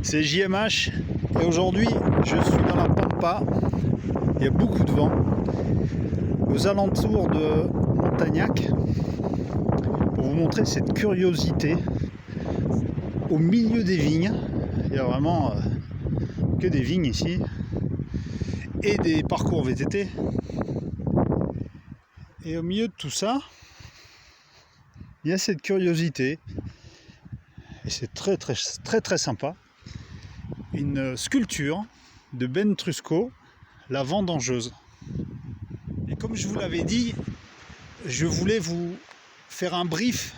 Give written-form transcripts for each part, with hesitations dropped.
C'est JMH et aujourd'hui je suis dans la Pampa, il y a beaucoup de vent, aux alentours de Montagnac, pour vous montrer cette curiosité au milieu des vignes. Il y a vraiment que des vignes ici et des parcours VTT. Et au milieu de tout ça, il y a cette curiosité et c'est très sympa. Une sculpture de Ben Truscott, la vendangeuse. Et comme je vous l'avais dit, je voulais vous faire un brief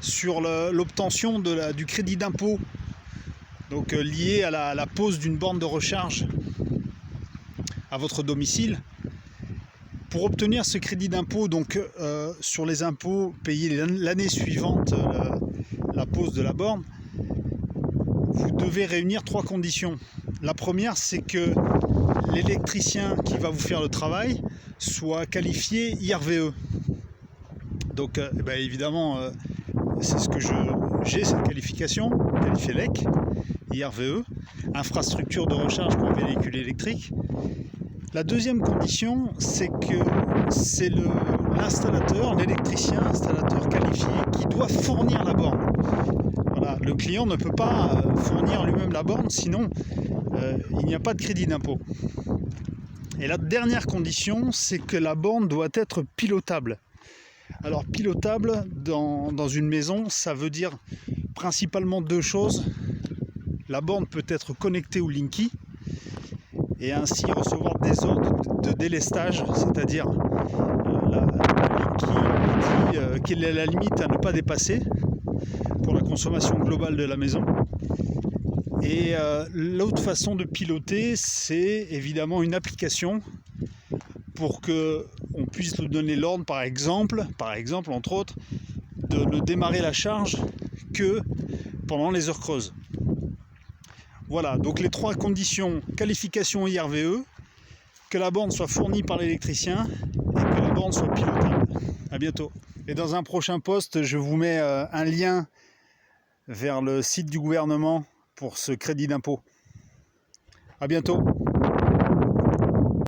sur l'obtention du crédit d'impôt, donc lié à la pose d'une borne de recharge à votre domicile. Pour obtenir ce crédit d'impôt, donc sur les impôts payés l'année suivante la pose de la borne, vous devez réunir 3 conditions. La première, c'est que l'électricien qui va vous faire le travail soit qualifié IRVE. Donc évidemment, c'est ce que j'ai, cette qualification, qualifié LEC, IRVE, infrastructure de recharge pour véhicules électriques. La deuxième condition, c'est que c'est l'installateur, l'électricien installateur qualifié qui doit fournir la borne. Voilà, le client ne peut pas fournir lui-même la borne, sinon il n'y a pas de crédit d'impôt. Et la dernière condition, c'est que la borne doit être pilotable. Alors pilotable dans une maison, ça veut dire principalement 2 choses. La borne peut être connectée au Linky et ainsi recevoir des ordres de délestage, c'est-à-dire la Linky dit quelle est la limite à ne pas dépasser pour la consommation globale de la maison. Et l'autre façon de piloter, c'est évidemment une application pour qu'on puisse lui donner l'ordre, par exemple, entre autres, de ne démarrer la charge que pendant les heures creuses. Voilà, donc les 3 conditions: qualification IRVE, que la borne soit fournie par l'électricien et que la borne soit pilotable. À bientôt. Et dans un prochain post, je vous mets un lien vers le site du gouvernement pour ce crédit d'impôt. À bientôt.